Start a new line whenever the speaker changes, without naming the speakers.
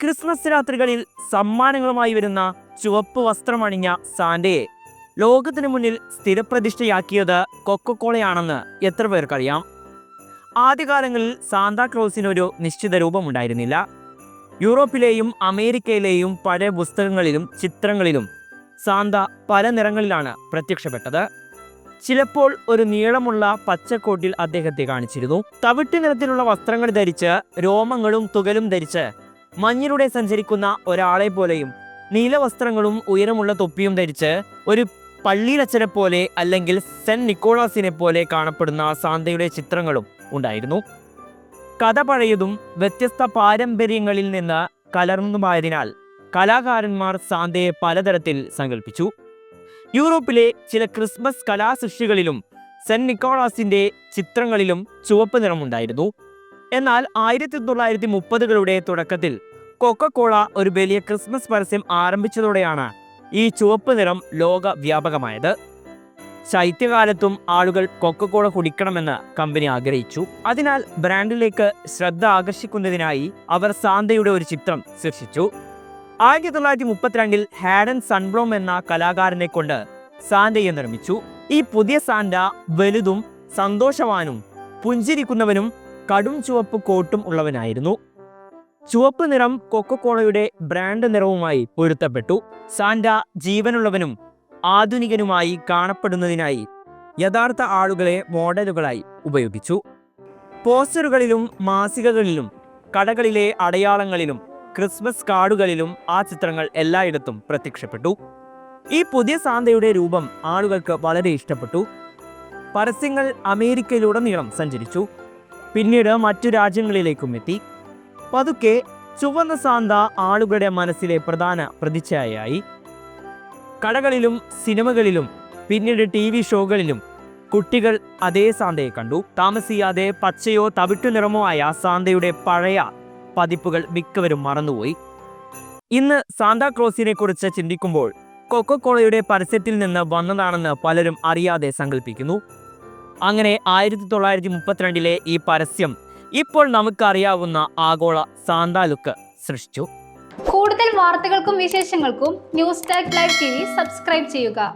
Christmas രാത്രികളിൽ സമ്മാനങ്ങളുമായി വരുന്ന ചുവപ്പ് വസ്ത്രമണിഞ്ഞ സാന്റയെ ലോകത്തിനു മുന്നിൽ സ്ഥിരപ്രതിഷ്ഠയാക്കിയത് കൊക്കക്കോളയാണെന്ന് എത്ര പേർക്കറിയാം? ആദ്യകാലങ്ങളിൽ സാന്താക്ലോസിനൊരു നിശ്ചിത രൂപമുണ്ടായിരുന്നില്ല. യൂറോപ്പിലെയും അമേരിക്കയിലെയും പഴയ പുസ്തകങ്ങളിലും ചിത്രങ്ങളിലും സാന്ത പല നിറങ്ങളിലാണ് പ്രത്യക്ഷപ്പെട്ടത്. ചിലപ്പോൾ ഒരു നീളമുള്ള പച്ചക്കോട്ടിൽ അദ്ദേഹത്തെ കാണിച്ചിരുന്നു. തവിട്ട് നിറത്തിലുള്ള വസ്ത്രങ്ങൾ ധരിച്ച് രോമങ്ങളും തുകലും ധരിച്ച് മഞ്ഞിലൂടെ സഞ്ചരിക്കുന്ന ഒരാളെ പോലെയും നീലവസ്ത്രങ്ങളും ഉയരമുള്ള തൊപ്പിയും ധരിച്ച് ഒരു പള്ളിയിലച്ചനെ പോലെ അല്ലെങ്കിൽ സെന്റ് നിക്കോളാസിനെ പോലെ കാണപ്പെടുന്ന സാന്തയുടെ ചിത്രങ്ങളും ഉണ്ടായിരുന്നു. കഥ പഴയതും വ്യത്യസ്ത പാരമ്പര്യങ്ങളിൽ നിന്ന് കലർന്നുമായതിനാൽ കലാകാരന്മാർ സാന്തയെ പലതരത്തിൽ സങ്കല്പിച്ചു. യൂറോപ്പിലെ ചില ക്രിസ്മസ് കലാസൃഷ്ടികളിലും സെന്റ് നിക്കോളാസിന്റെ ചിത്രങ്ങളിലും ചുവപ്പ് നിറമുണ്ടായിരുന്നു. എന്നാൽ 1930കളുടെ തുടക്കത്തിൽ കൊക്കക്കോള ഒരു വലിയ ക്രിസ്മസ് പരസ്യം ആരംഭിച്ചതോടെയാണ് ഈ ചുവപ്പ് നിറം ലോകവ്യാപകമായത്. ശൈത്യകാലത്തും ആളുകൾ കൊക്കക്കോള കുടിക്കണമെന്ന് കമ്പനി ആഗ്രഹിച്ചു. അതിനാൽ ബ്രാൻഡിലേക്ക് ശ്രദ്ധ ആകർഷിക്കുന്നതിനായി അവർ സാന്തയുടെ ഒരു ചിത്രം സൃഷ്ടിച്ചു. 1932 ഹാഡൻ സൺബ്ലോം എന്ന കലാകാരനെ കൊണ്ട് സാന്തയെ നിർമ്മിച്ചു. ഈ പുതിയ സാന്റ വലുതും സന്തോഷവാനും പുഞ്ചിരിക്കുന്നവനും കടും ചുവപ്പ് കോട്ടും ഉള്ളവനായിരുന്നു. ചുവപ്പ് നിറം കൊക്കക്കോളയുടെ ബ്രാൻഡ് നിറവുമായി പൊരുത്തപ്പെട്ടു. സാന്റ ജീവനുള്ളവനും ആധുനികനുമായി കാണപ്പെടുന്നതിനായി യഥാർത്ഥ ആളുകളെ മോഡലുകളായി ഉപയോഗിച്ചു. പോസ്റ്ററുകളിലും മാസികകളിലും കടകളിലെ അടയാളങ്ങളിലും ക്രിസ്മസ് കാർഡുകളിലും ആ ചിത്രങ്ങൾ എല്ലായിടത്തും പ്രത്യക്ഷപ്പെട്ടു. ഈ പുതിയ സാന്തയുടെ രൂപം ആളുകൾക്ക് വളരെ ഇഷ്ടപ്പെട്ടു. പരസ്യങ്ങൾ അമേരിക്കയിലുടനീളം സഞ്ചരിച്ചു. പിന്നീട് മറ്റു രാജ്യങ്ങളിലേക്കും എത്തി. പതുക്കെ ചുവന്ന സാന്ത ആളുകളുടെ മനസ്സിലെ പ്രധാന പ്രതിച്ഛായയായി. കടകളിലും സിനിമകളിലും പിന്നീട് TV ഷോകളിലും കുട്ടികൾ അതേ സാന്തയെ കണ്ടു. താമസിയാതെ പച്ചയോ തവിട്ടു നിറമോ ആയ സാന്തയുടെ പഴയ പതിപ്പുകൾ മിക്കവരും മറന്നുപോയി. ഇന്ന് സാന്താക്ലോസിനെ കുറിച്ച് ചിന്തിക്കുമ്പോൾ കൊക്കക്കോളയുടെ പരസ്യത്തിൽ നിന്ന് വന്നതാണെന്ന് പലരും അറിയാതെ സങ്കല്പിക്കുന്നു. അങ്ങനെ 1932 ഈ പരസ്യം ഇപ്പോൾ നമുക്കറിയാവുന്ന ആഗോള സാന്താ ലുക്ക് സൃഷ്ടിച്ചു.
കൂടുതൽ വാർത്തകൾക്കും വിശേഷങ്ങൾക്കും news tag live TV subscribe ചെയ്യുക.